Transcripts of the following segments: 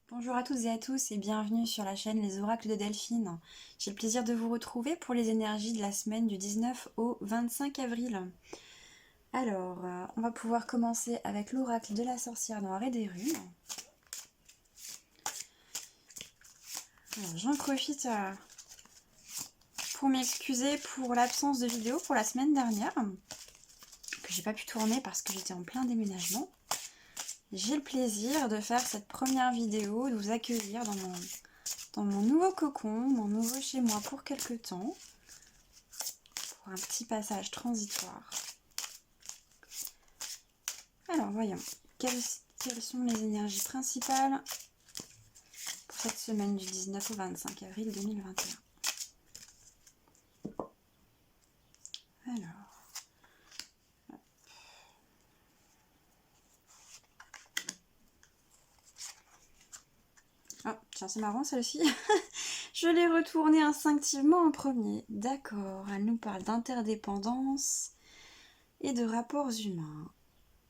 Bonjour à toutes et à tous et bienvenue sur la chaîne Les Oracles de Delphine. J'ai le plaisir de vous retrouver pour les énergies de la semaine du 19 au 25 avril. Alors, on va pouvoir commencer avec l'oracle de la sorcière noire et des runes. Alors, j'en profite pour m'excuser pour l'absence de vidéo pour la semaine dernière, que j'ai pas pu tourner parce que j'étais en plein déménagement. J'ai le plaisir de faire cette première vidéo, de vous accueillir dans mon nouveau cocon, mon nouveau chez moi pour quelques temps, pour un petit passage transitoire. Alors voyons, quelles sont les énergies principales pour cette semaine du 19 au 25 avril 2021. Alors, oh, tiens, c'est marrant celle-ci. Je l'ai retournée instinctivement en premier. D'accord, elle nous parle d'interdépendance et de rapports humains.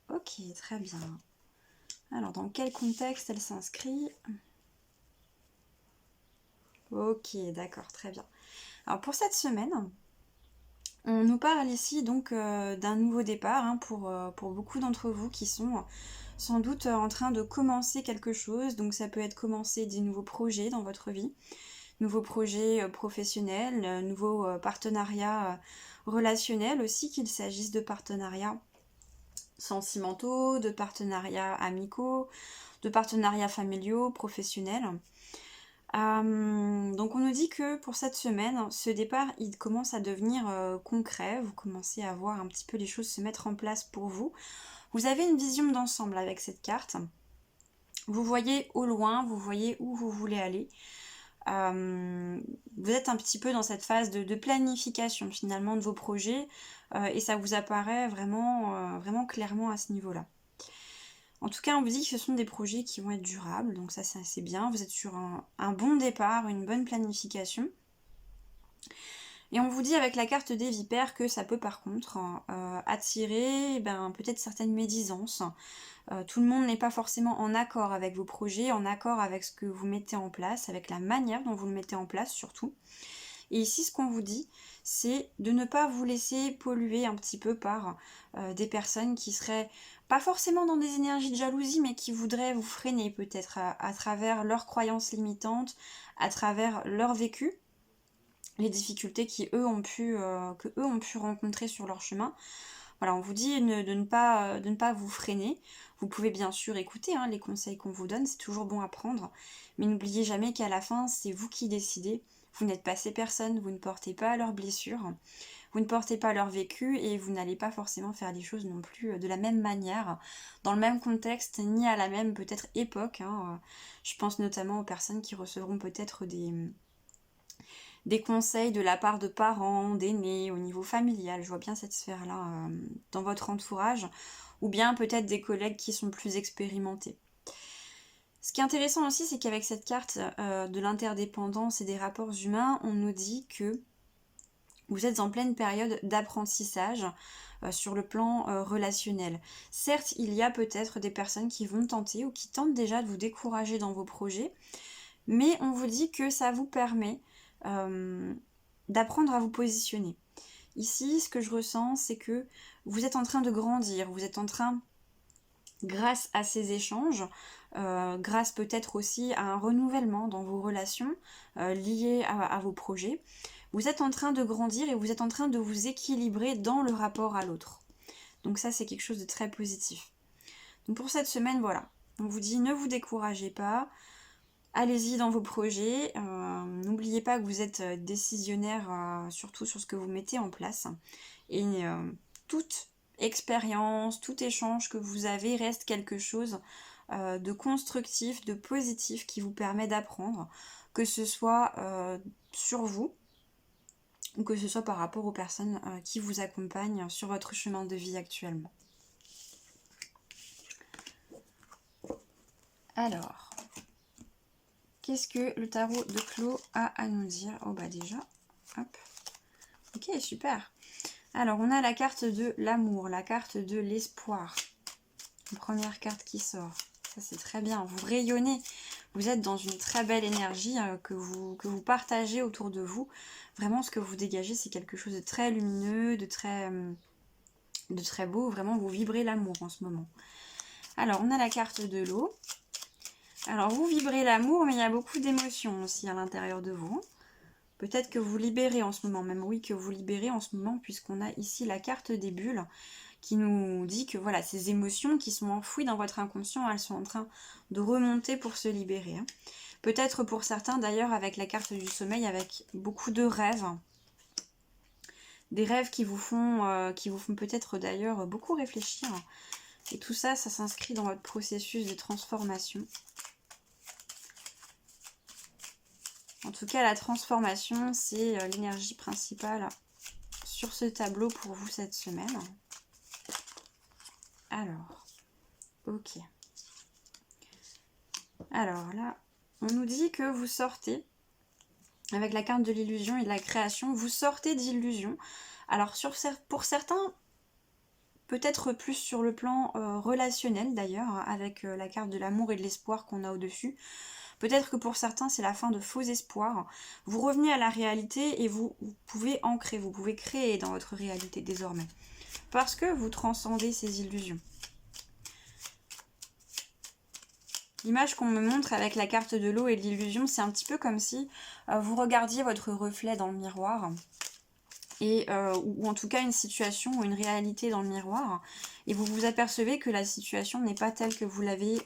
Ok, très bien. Alors, dans quel contexte elle s'inscrit? Ok, d'accord, très bien. Alors, pour cette semaine, on nous parle ici donc d'un nouveau départ pour beaucoup d'entre vous qui sont sans doute en train de commencer quelque chose. Donc ça peut être commencer des nouveaux projets dans votre vie, nouveaux projets professionnels, nouveaux partenariats relationnels aussi, qu'il s'agisse de partenariats sentimentaux, de partenariats amicaux, de partenariats familiaux, professionnels. Donc on nous dit que pour cette semaine, ce départ, il commence à devenir concret. Vous commencez à voir un petit peu les choses se mettre en place pour vous. Vous avez une vision d'ensemble avec cette carte. Vous voyez au loin, vous voyez où vous voulez aller. Vous êtes un petit peu dans cette phase de planification finalement de vos projets et ça vous apparaît vraiment clairement à ce niveau-là. En tout cas, on vous dit que ce sont des projets qui vont être durables, donc ça c'est assez bien. Vous êtes sur un bon départ, une bonne planification. Et on vous dit avec la carte des vipères que ça peut par contre attirer peut-être certaines médisances. Tout le monde n'est pas forcément en accord avec vos projets, en accord avec ce que vous mettez en place, avec la manière dont vous le mettez en place surtout. Et ici, ce qu'on vous dit, c'est de ne pas vous laisser polluer un petit peu par des personnes qui seraient pas forcément dans des énergies de jalousie, mais qui voudraient vous freiner peut-être à travers leurs croyances limitantes, à travers leur vécu, les difficultés que eux ont pu rencontrer sur leur chemin. Voilà, on vous dit de ne pas vous freiner. Vous pouvez bien sûr écouter les conseils qu'on vous donne, c'est toujours bon à prendre, mais n'oubliez jamais qu'à la fin, c'est vous qui décidez. Vous n'êtes pas ces personnes, vous ne portez pas leurs blessures, vous ne portez pas leur vécu et vous n'allez pas forcément faire les choses non plus de la même manière, dans le même contexte, ni à la même peut-être époque. Je pense notamment aux personnes qui recevront peut-être des conseils de la part de parents, d'aînés, au niveau familial. Je vois bien cette sphère-là dans votre entourage, ou bien peut-être des collègues qui sont plus expérimentés. Ce qui est intéressant aussi, c'est qu'avec cette carte de l'interdépendance et des rapports humains, on nous dit que vous êtes en pleine période d'apprentissage sur le plan relationnel. Certes, il y a peut-être des personnes qui vont tenter ou qui tentent déjà de vous décourager dans vos projets, mais on vous dit que ça vous permet d'apprendre à vous positionner. Ici, ce que je ressens, c'est que vous êtes en train de grandir, vous êtes en train, grâce à ces échanges, grâce peut-être aussi à un renouvellement dans vos relations liées à vos projets, vous êtes en train de grandir et vous êtes en train de vous équilibrer dans le rapport à l'autre. Donc ça, c'est quelque chose de très positif. Donc pour cette semaine, voilà, on vous dit ne vous découragez pas, allez-y dans vos projets, n'oubliez pas que vous êtes décisionnaire surtout sur ce que vous mettez en place. Et toute expérience, tout échange que vous avez reste quelque chose de constructif, de positif qui vous permet d'apprendre, que ce soit sur vous ou que ce soit par rapport aux personnes qui vous accompagnent sur votre chemin de vie actuellement. Alors, qu'est-ce que le tarot de Clos a à nous dire? Oh bah déjà, hop. Ok, super. Alors, on a la carte de l'amour, la carte de l'espoir. La première carte qui sort. Ça, c'est très bien. Vous vous êtes dans une très belle énergie que vous partagez autour de vous. Vraiment, ce que vous dégagez, c'est quelque chose de très lumineux, de très beau. Vraiment, vous vibrez l'amour en ce moment. Alors, on a la carte de l'eau. Alors, vous vibrez l'amour, mais il y a beaucoup d'émotions aussi à l'intérieur de vous. Peut-être que vous libérez en ce moment, même oui, que vous libérez en ce moment, puisqu'on a ici la carte des bulles, qui nous dit que voilà, ces émotions qui sont enfouies dans votre inconscient, elles sont en train de remonter pour se libérer. Peut-être pour certains d'ailleurs avec la carte du sommeil, avec beaucoup de rêves. Des rêves qui vous font peut-être d'ailleurs beaucoup réfléchir. Et tout ça, ça s'inscrit dans votre processus de transformation. En tout cas, la transformation, c'est l'énergie principale sur ce tableau pour vous cette semaine. Alors, ok. Alors là, on nous dit que vous sortez, avec la carte de l'illusion et de la création, vous sortez d'illusion. Alors pour certains, peut-être plus sur le plan relationnel d'ailleurs, avec la carte de l'amour et de l'espoir qu'on a au-dessus. Peut-être que pour certains, c'est la fin de faux espoirs. Vous revenez à la réalité et vous pouvez ancrer, vous pouvez créer dans votre réalité désormais. Parce que vous transcendez ces illusions. L'image qu'on me montre avec la carte de l'eau et de l'illusion, c'est un petit peu comme si vous regardiez votre reflet dans le miroir. Ou en tout cas une situation ou une réalité dans le miroir. Et vous vous apercevez que la situation n'est pas telle que vous l'avez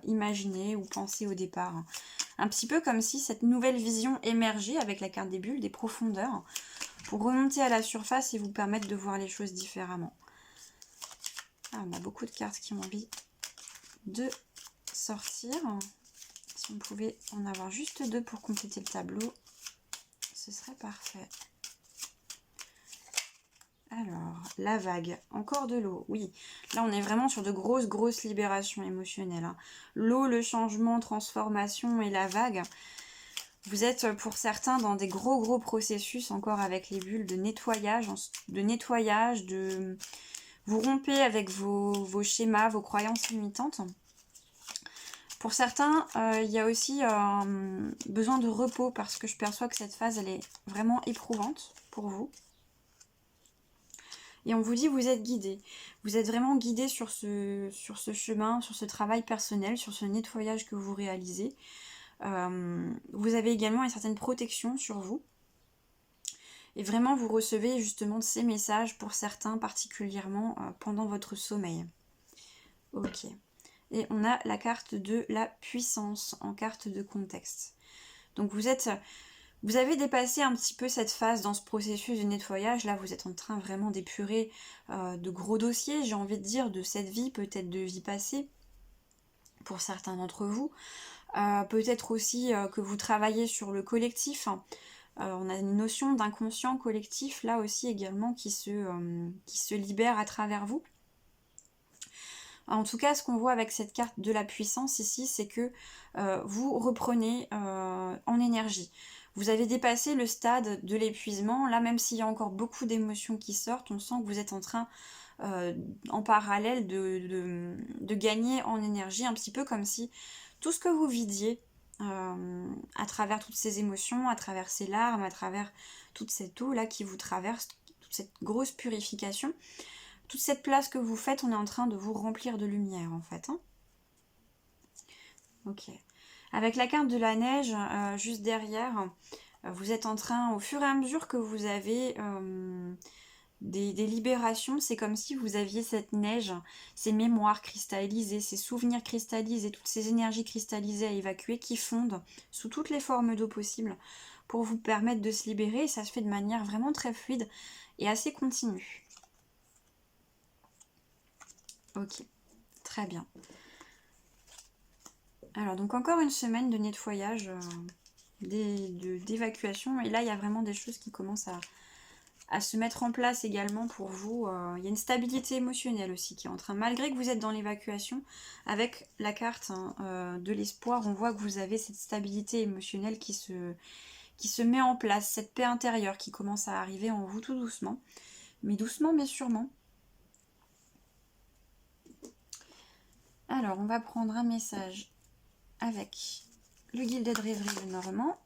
imaginée ou pensée au départ. Un petit peu comme si cette nouvelle vision émergeait avec la carte des bulles, des profondeurs, pour remonter à la surface et vous permettre de voir les choses différemment. Ah, on a beaucoup de cartes qui ont envie de sortir. Si on pouvait en avoir juste 2 pour compléter le tableau, ce serait parfait. Alors, la vague, encore de l'eau, oui. Là, on est vraiment sur de grosses libérations émotionnelles. Hein. L'eau, le changement, transformation et la vague. Vous êtes pour certains dans des gros processus encore avec les bulles de nettoyage, vous rompez avec vos schémas, vos croyances limitantes. Pour certains, il y a aussi besoin de repos parce que je perçois que cette phase, elle est vraiment éprouvante pour vous. Et on vous dit, vous êtes guidé. Vous êtes vraiment guidé sur ce chemin, sur ce travail personnel, sur ce nettoyage que vous réalisez. Vous avez également une certaine protection sur vous. Et vraiment, vous recevez justement ces messages pour certains, particulièrement pendant votre sommeil. Ok. Et on a la carte de la puissance en carte de contexte. Donc vous avez dépassé un petit peu cette phase dans ce processus de nettoyage. Là, vous êtes en train vraiment d'épurer de gros dossiers, j'ai envie de dire, de cette vie, peut-être de vie passée, pour certains d'entre vous. Peut-être aussi que vous travaillez sur le collectif. On a une notion d'inconscient collectif, là aussi également, qui se libère à travers vous. En tout cas, ce qu'on voit avec cette carte de la puissance ici, c'est que vous reprenez en énergie. Vous avez dépassé le stade de l'épuisement. Là, même s'il y a encore beaucoup d'émotions qui sortent, on sent que vous êtes en train, en parallèle, de gagner en énergie, un petit peu comme si tout ce que vous vidiez à travers toutes ces émotions, à travers ces larmes, à travers toute cette eau là qui vous traverse, toute cette grosse purification, toute cette place que vous faites, on est en train de vous remplir de lumière en fait. Hein. Ok. Avec la carte de la neige juste derrière, vous êtes en train, au fur et à mesure que vous avez des libérations, c'est comme si vous aviez cette neige, ces mémoires cristallisées, ces souvenirs cristallisés, toutes ces énergies cristallisées à évacuer qui fondent sous toutes les formes d'eau possibles pour vous permettre de se libérer. Et ça se fait de manière vraiment très fluide et assez continue. Ok, très bien. Alors donc encore une semaine de nettoyage, d'évacuation. Et là il y a vraiment des choses qui commencent à se mettre en place également pour vous. Il y a une stabilité émotionnelle aussi qui est en train, malgré que vous êtes dans l'évacuation, avec la carte de l'espoir, on voit que vous avez cette stabilité émotionnelle qui se met en place, cette paix intérieure qui commence à arriver en vous tout doucement mais sûrement. Alors on va prendre un message avec le Gilded Rêverie Lenormand.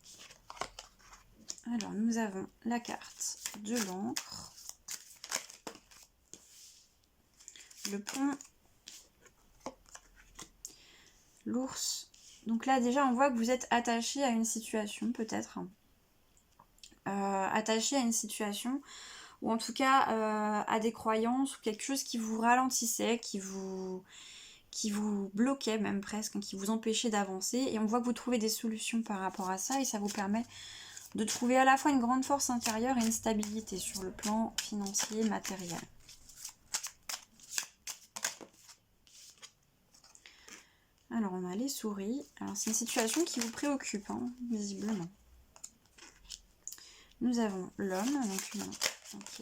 Alors, nous avons la carte de l'encre, le pont, l'ours. Donc là, déjà, on voit que vous êtes attaché à une situation, peut-être. Attaché à une situation, ou en tout cas à des croyances, ou quelque chose qui vous ralentissait, qui vous bloquait même presque, qui vous empêchait d'avancer. Et on voit que vous trouvez des solutions par rapport à ça, et ça vous permet de trouver à la fois une grande force intérieure et une stabilité sur le plan financier, matériel. Alors, on a les souris. Alors, c'est une situation qui vous préoccupe, hein, visiblement. Nous avons l'homme, donc l'humain, ok.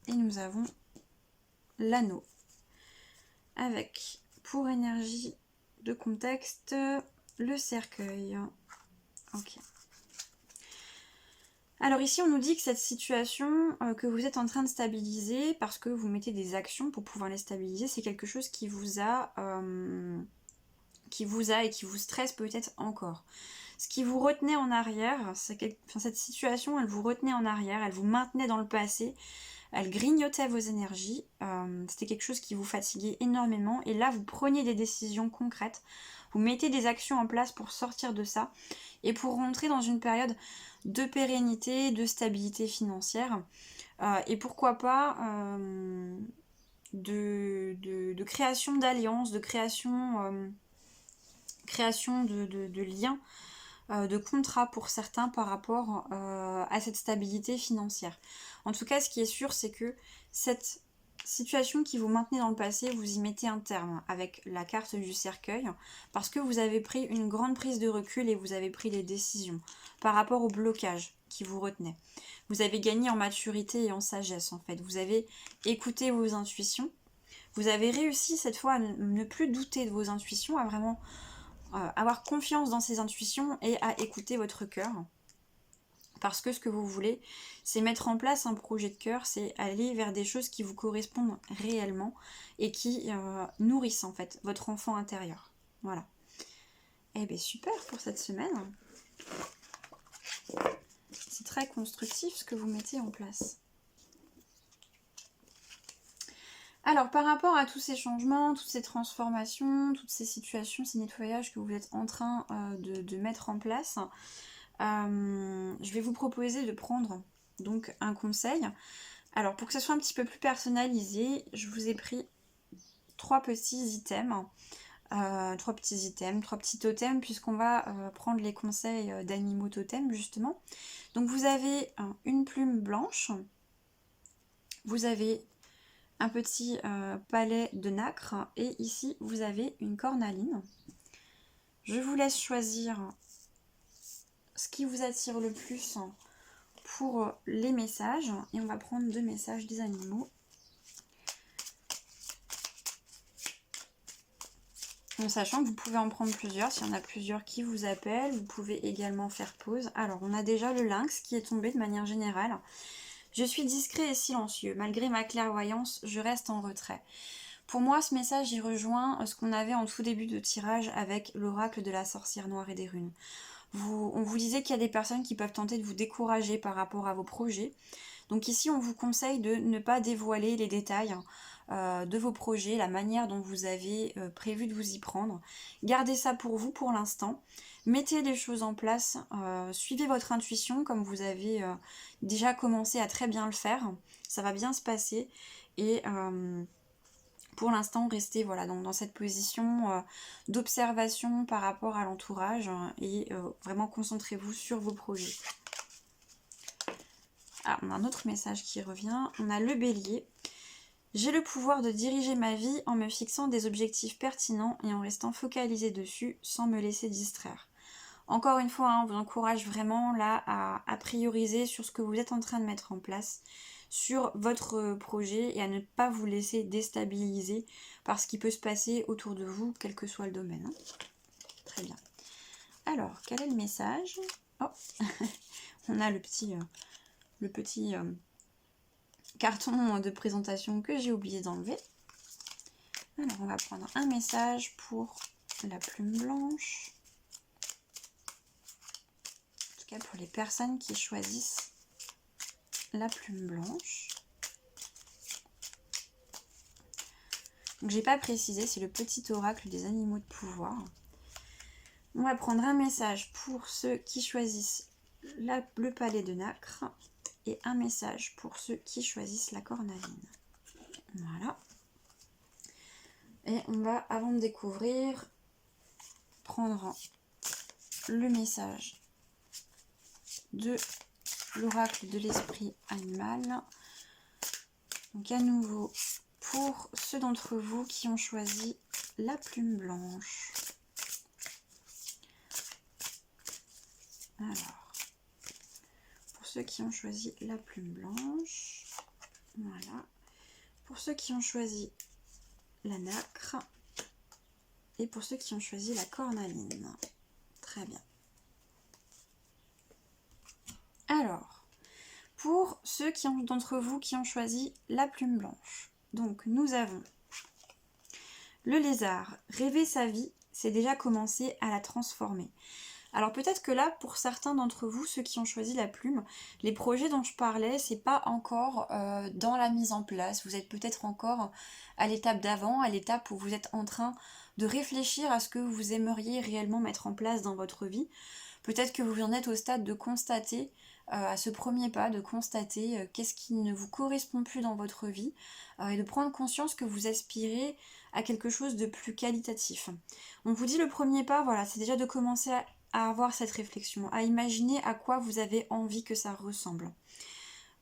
Et nous avons l'anneau. Avec, pour énergie de contexte, le cercueil. Ok. Alors ici, on nous dit que cette situation que vous êtes en train de stabiliser, parce que vous mettez des actions pour pouvoir les stabiliser, c'est quelque chose qui vous a et qui vous stresse peut-être encore. Ce qui vous retenait en arrière, cette situation, elle vous retenait en arrière, elle vous maintenait dans le passé, elle grignotait vos énergies, c'était quelque chose qui vous fatiguait énormément, et là vous preniez des décisions concrètes, vous mettez des actions en place pour sortir de ça, et pour rentrer dans une période de pérennité, de stabilité financière, et pourquoi pas de création d'alliances, de création de liens, de contrats pour certains par rapport à cette stabilité financière. En tout cas, ce qui est sûr, c'est que cette situation qui vous maintenait dans le passé, vous y mettez un terme avec la carte du cercueil, parce que vous avez pris une grande prise de recul et vous avez pris des décisions par rapport au blocage qui vous retenait. Vous avez gagné en maturité et en sagesse, en fait. Vous avez écouté vos intuitions. Vous avez réussi cette fois à ne plus douter de vos intuitions, à vraiment avoir confiance dans ses intuitions et à écouter votre cœur. Parce que ce que vous voulez, c'est mettre en place un projet de cœur, c'est aller vers des choses qui vous correspondent réellement et qui nourrissent en fait votre enfant intérieur. Voilà. Eh bien super pour cette semaine. C'est très constructif ce que vous mettez en place. Alors par rapport à tous ces changements, toutes ces transformations, toutes ces situations, ces nettoyages que vous êtes en train de mettre en place, je vais vous proposer de prendre donc un conseil. Alors pour que ce soit un petit peu plus personnalisé, je vous ai pris trois petits totems, puisqu'on va prendre les conseils d'animaux totems justement. Donc vous avez une plume blanche, vous avez un petit palais de nacre, et ici vous avez une cornaline. Je vous laisse choisir ce qui vous attire le plus pour les messages, et on va prendre 2 messages des animaux. En sachant que vous pouvez en prendre plusieurs, s'il y en a plusieurs qui vous appellent, vous pouvez également faire pause. Alors on a déjà le lynx qui est tombé de manière générale. Je suis discret et silencieux, malgré ma clairvoyance, je reste en retrait. Pour moi, ce message y rejoint ce qu'on avait en tout début de tirage avec l'oracle de la sorcière noire et des runes. On vous disait qu'il y a des personnes qui peuvent tenter de vous décourager par rapport à vos projets. Donc ici, on vous conseille de ne pas dévoiler les détails de vos projets, la manière dont vous avez prévu de vous y prendre. Gardez ça pour vous pour l'instant. Mettez les choses en place. Suivez votre intuition comme vous avez déjà commencé à très bien le faire. Ça va bien se passer. Et pour l'instant, restez voilà, dans cette position d'observation par rapport à l'entourage et vraiment concentrez-vous sur vos projets. Ah, on a un autre message qui revient. On a le bélier. J'ai le pouvoir de diriger ma vie en me fixant des objectifs pertinents et en restant focalisé dessus sans me laisser distraire. Encore une fois, on vous encourage vraiment là à prioriser sur ce que vous êtes en train de mettre en place, sur votre projet, et à ne pas vous laisser déstabiliser par ce qui peut se passer autour de vous, quel que soit le domaine. Très bien. Alors, quel est le message? Oh, on a le petit carton de présentation que j'ai oublié d'enlever. Alors, on va prendre un message pour la plume blanche. cas pour les personnes qui choisissent la plume blanche. Donc j'ai pas précisé, c'est le petit oracle des animaux de pouvoir. On va prendre un message pour ceux qui choisissent le palais de nacre et un message pour ceux qui choisissent la cornaline. Voilà. Et on va, avant de découvrir, prendre le message de l'oracle de l'esprit animal. Donc à nouveau, pour ceux d'entre vous qui ont choisi la plume blanche. Alors, pour ceux qui ont choisi la plume blanche, voilà. Pour ceux qui ont choisi la nacre et pour ceux qui ont choisi la cornaline. Très bien. Alors, pour ceux d'entre vous qui ont choisi la plume blanche, donc nous avons le lézard. Rêver sa vie, c'est déjà commencer à la transformer. Alors peut-être que là, pour certains d'entre vous, ceux qui ont choisi la plume, les projets dont je parlais, c'est pas encore dans la mise en place. Vous êtes peut-être encore à l'étape d'avant, à l'étape où vous êtes en train de réfléchir à ce que vous aimeriez réellement mettre en place dans votre vie. Peut-être que vous en êtes au stade de constater, à ce premier pas, de constater qu'est-ce qui ne vous correspond plus dans votre vie et de prendre conscience que vous aspirez à quelque chose de plus qualitatif. On vous dit le premier pas, voilà, c'est déjà de commencer à avoir cette réflexion, à imaginer à quoi vous avez envie que ça ressemble.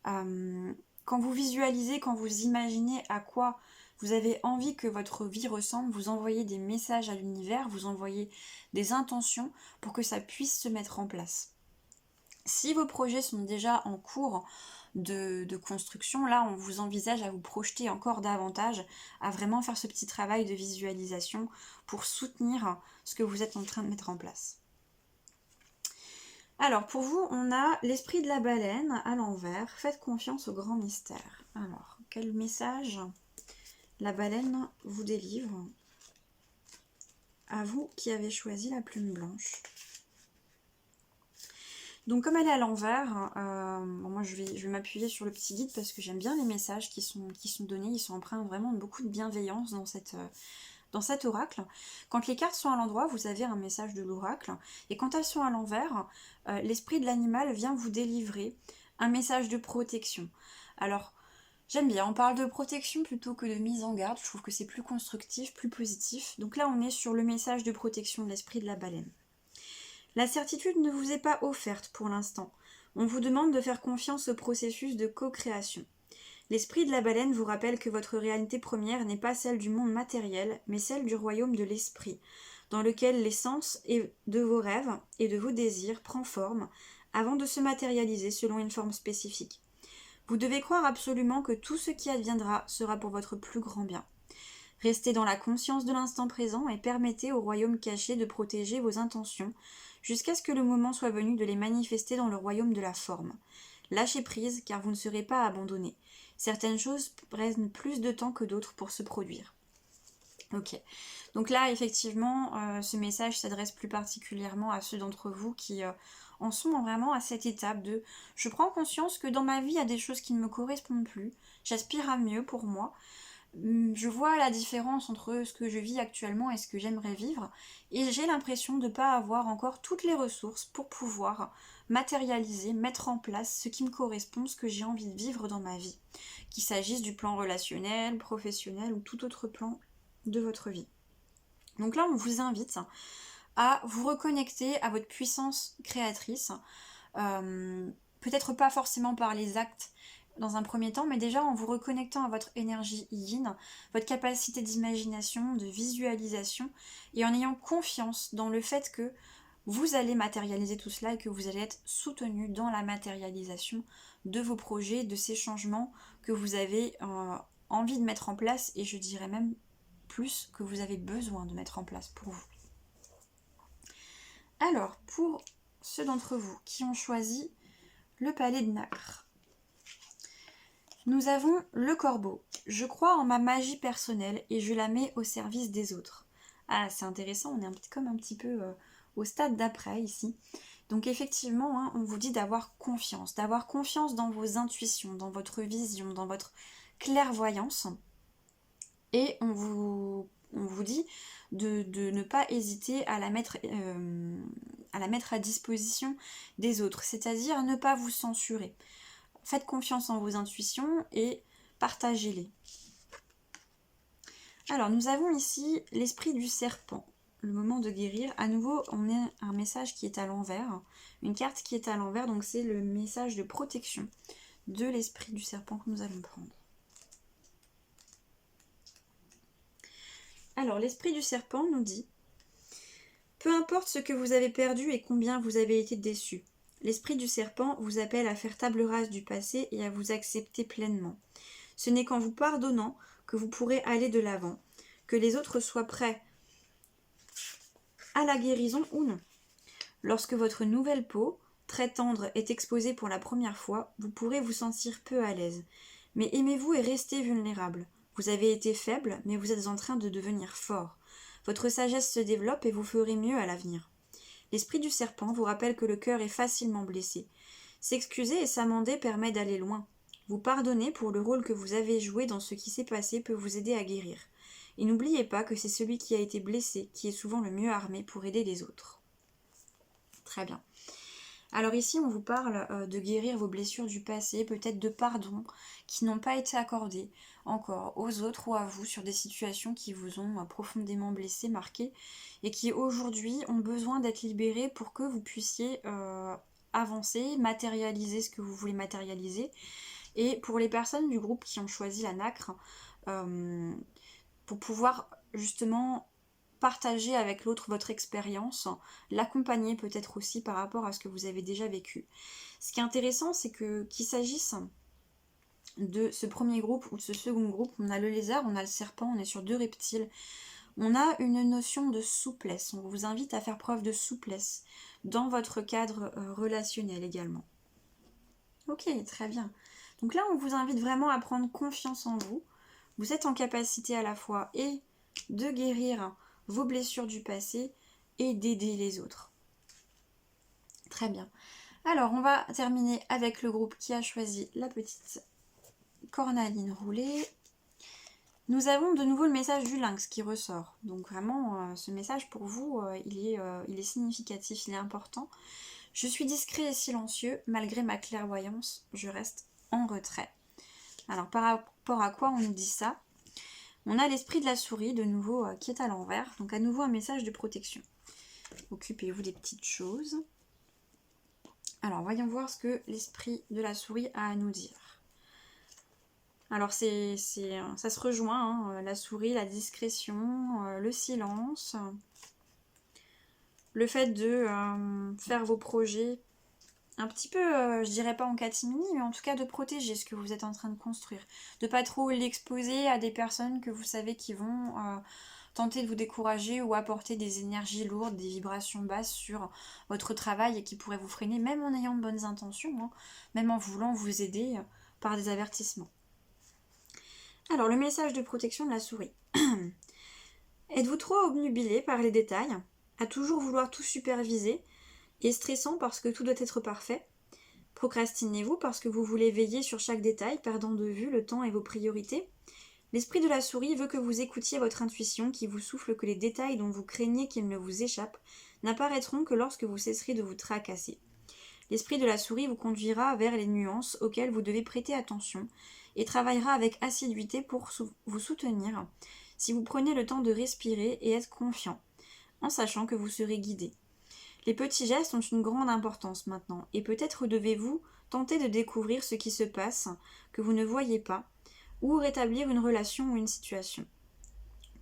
Quand vous visualisez, quand vous imaginez à quoi vous avez envie que votre vie ressemble, vous envoyez des messages à l'univers, vous envoyez des intentions pour que ça puisse se mettre en place. Si vos projets sont déjà en cours de construction, là on vous envisage à vous projeter encore davantage, à vraiment faire ce petit travail de visualisation pour soutenir ce que vous êtes en train de mettre en place. Alors pour vous, on a l'esprit de la baleine à l'envers, faites confiance au grand mystère. Alors, quel message la baleine vous délivre à vous qui avez choisi la plume blanche? Donc comme elle est à l'envers, bon, moi je vais m'appuyer sur le petit guide parce que j'aime bien les messages qui sont donnés, ils sont empreints vraiment de beaucoup de bienveillance dans cet oracle. Quand les cartes sont à l'endroit, vous avez un message de l'oracle, et quand elles sont à l'envers, l'esprit de l'animal vient vous délivrer un message de protection. Alors, j'aime bien, on parle de protection plutôt que de mise en garde, je trouve que c'est plus constructif, plus positif. Donc là, on est sur le message de protection de l'esprit de la baleine. La certitude ne vous est pas offerte pour l'instant. On vous demande de faire confiance au processus de co-création. L'esprit de la baleine vous rappelle que votre réalité première n'est pas celle du monde matériel, mais celle du royaume de l'esprit, dans lequel l'essence de vos rêves et de vos désirs prend forme, avant de se matérialiser selon une forme spécifique. Vous devez croire absolument que tout ce qui adviendra sera pour votre plus grand bien. Restez dans la conscience de l'instant présent et permettez au royaume caché de protéger vos intentions, jusqu'à ce que le moment soit venu de les manifester dans le royaume de la forme. Lâchez prise, car vous ne serez pas abandonnés. Certaines choses prennent plus de temps que d'autres pour se produire. Ok, donc là effectivement ce message s'adresse plus particulièrement à ceux d'entre vous qui en sont vraiment à cette étape de je prends conscience que dans ma vie il y a des choses qui ne me correspondent plus, j'aspire à mieux pour moi, je vois la différence entre ce que je vis actuellement et ce que j'aimerais vivre, et j'ai l'impression de ne pas avoir encore toutes les ressources pour pouvoir matérialiser, mettre en place ce qui me correspond, ce que j'ai envie de vivre dans ma vie, qu'il s'agisse du plan relationnel, professionnel ou tout autre plan de votre vie. Donc là, on vous invite à vous reconnecter à votre puissance créatrice, peut-être pas forcément par les actes dans un premier temps, mais déjà en vous reconnectant à votre énergie yin, votre capacité d'imagination, de visualisation, et en ayant confiance dans le fait que vous allez matérialiser tout cela et que vous allez être soutenu dans la matérialisation de vos projets, de ces changements que vous avez envie de mettre en place, et je dirais même plus que vous avez besoin de mettre en place pour vous. Alors, pour ceux d'entre vous qui ont choisi le palais de nacre, nous avons le corbeau. Je crois en ma magie personnelle et je la mets au service des autres. Ah, c'est intéressant, on est comme un petit peu au stade d'après ici. Donc effectivement, hein, on vous dit d'avoir confiance dans vos intuitions, dans votre vision, dans votre clairvoyance. Et on vous dit de ne pas hésiter à la mettre à disposition des autres, c'est-à-dire ne pas vous censurer. Faites confiance en vos intuitions et partagez-les. Alors, nous avons ici l'esprit du serpent, le moment de guérir. À nouveau, on a un message qui est à l'envers, une carte qui est à l'envers, donc c'est le message de protection de l'esprit du serpent que nous allons prendre. Alors, l'esprit du serpent nous dit « Peu importe ce que vous avez perdu et combien vous avez été déçu, l'esprit du serpent vous appelle à faire table rase du passé et à vous accepter pleinement. Ce n'est qu'en vous pardonnant que vous pourrez aller de l'avant, que les autres soient prêts à la guérison ou non. Lorsque votre nouvelle peau, très tendre, est exposée pour la première fois, vous pourrez vous sentir peu à l'aise. Mais aimez-vous et restez vulnérable. Vous avez été faible, mais vous êtes en train de devenir fort. Votre sagesse se développe et vous ferez mieux à l'avenir. L'esprit du serpent vous rappelle que le cœur est facilement blessé. S'excuser et s'amender permet d'aller loin. Vous pardonner pour le rôle que vous avez joué dans ce qui s'est passé peut vous aider à guérir. Et n'oubliez pas que c'est celui qui a été blessé qui est souvent le mieux armé pour aider les autres. Très bien. Alors ici, on vous parle de guérir vos blessures du passé, peut-être de pardon qui n'ont pas été accordés encore aux autres ou à vous sur des situations qui vous ont profondément blessé, marqué, et qui aujourd'hui ont besoin d'être libérées pour que vous puissiez avancer, matérialiser ce que vous voulez matérialiser. Et pour les personnes du groupe qui ont choisi la nacre, pour pouvoir justement partager avec l'autre votre expérience, l'accompagner peut-être aussi par rapport à ce que vous avez déjà vécu. Ce qui est intéressant, c'est que qu'il s'agisse de ce premier groupe ou de ce second groupe, on a le lézard, on a le serpent, on est sur 2 reptiles. On a une notion de souplesse. On vous invite à faire preuve de souplesse dans votre cadre relationnel également. Ok, très bien. Donc là, on vous invite vraiment à prendre confiance en vous. Vous êtes en capacité à la fois et de guérir vos blessures du passé et d'aider les autres. Très bien. Alors, on va terminer avec le groupe qui a choisi la petite cornaline roulée. Nous avons de nouveau le message du lynx qui ressort. Donc vraiment, ce message pour vous, il est significatif, il est important. Je suis discret et silencieux, malgré ma clairvoyance, je reste en retrait. Alors, par rapport à quoi on nous dit ça ? On a l'esprit de la souris, de nouveau, qui est à l'envers. Donc, à nouveau, un message de protection. Occupez-vous des petites choses. Alors, voyons voir ce que l'esprit de la souris a à nous dire. Alors, ça se rejoint, hein, la souris, la discrétion, le silence, le fait de faire vos projets un petit peu, je dirais pas en catimini, mais en tout cas de protéger ce que vous êtes en train de construire. De pas trop l'exposer à des personnes que vous savez qui vont tenter de vous décourager ou apporter des énergies lourdes, des vibrations basses sur votre travail et qui pourraient vous freiner, même en ayant de bonnes intentions, hein, même en voulant vous aider par des avertissements. Alors, le message de protection de la souris. Êtes-vous trop obnubilé par les détails, à toujours vouloir tout superviser, et stressant parce que tout doit être parfait? Procrastinez-vous parce que vous voulez veiller sur chaque détail, perdant de vue le temps et vos priorités? L'esprit de la souris veut que vous écoutiez votre intuition qui vous souffle que les détails dont vous craignez qu'ils ne vous échappent n'apparaîtront que lorsque vous cesserez de vous tracasser. L'esprit de la souris vous conduira vers les nuances auxquelles vous devez prêter attention et travaillera avec assiduité pour vous soutenir si vous prenez le temps de respirer et être confiant, en sachant que vous serez guidé. Les petits gestes ont une grande importance maintenant, et peut-être devez-vous tenter de découvrir ce qui se passe, que vous ne voyez pas, ou rétablir une relation ou une situation.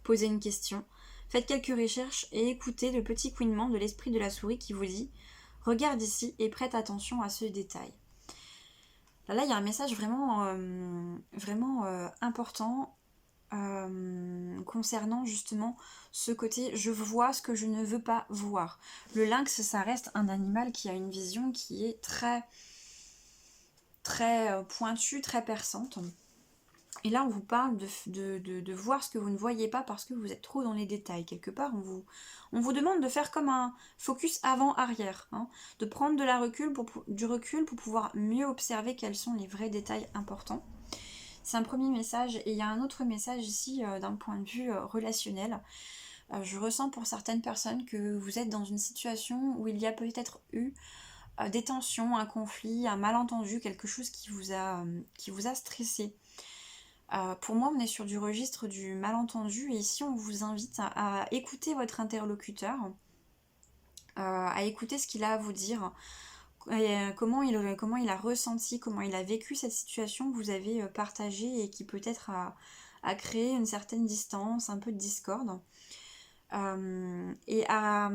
Posez une question, faites quelques recherches et écoutez le petit couinement de l'esprit de la souris qui vous dit « Regarde ici et prête attention à ce détail ». Là, il y a un message vraiment important concernant justement ce côté je vois ce que je ne veux pas voir. Le lynx, ça reste un animal qui a une vision qui est très très pointue, très perçante. Et là, on vous parle de voir ce que vous ne voyez pas parce que vous êtes trop dans les détails. Quelque part, on vous demande de faire comme un focus avant-arrière, hein, de prendre du recul pour pouvoir mieux observer quels sont les vrais détails importants. C'est un premier message. Et il y a un autre message ici d'un point de vue relationnel. Je ressens pour certaines personnes que vous êtes dans une situation où il y a peut-être eu des tensions, un conflit, un malentendu, quelque chose qui vous a stressé. Pour moi, on est sur du registre du malentendu et ici on vous invite à écouter votre interlocuteur, à écouter ce qu'il a à vous dire, et comment il a ressenti, comment il a vécu cette situation que vous avez partagée et qui peut-être a créé une certaine distance, un peu de discorde, et à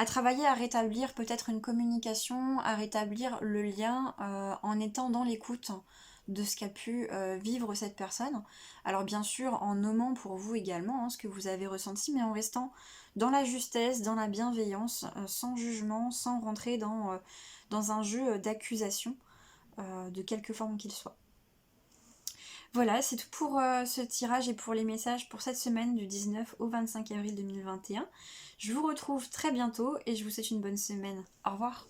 travailler à rétablir peut-être une communication, à rétablir le lien en étant dans l'écoute de ce qu'a pu vivre cette personne. Alors bien sûr en nommant pour vous également ce que vous avez ressenti, mais en restant dans la justesse, dans la bienveillance, sans jugement, sans rentrer dans un jeu d'accusation de quelque forme qu'il soit. Voilà, c'est tout pour ce tirage et pour les messages pour cette semaine du 19 au 25 avril 2021. Je vous retrouve très bientôt et je vous souhaite une bonne semaine. Au revoir.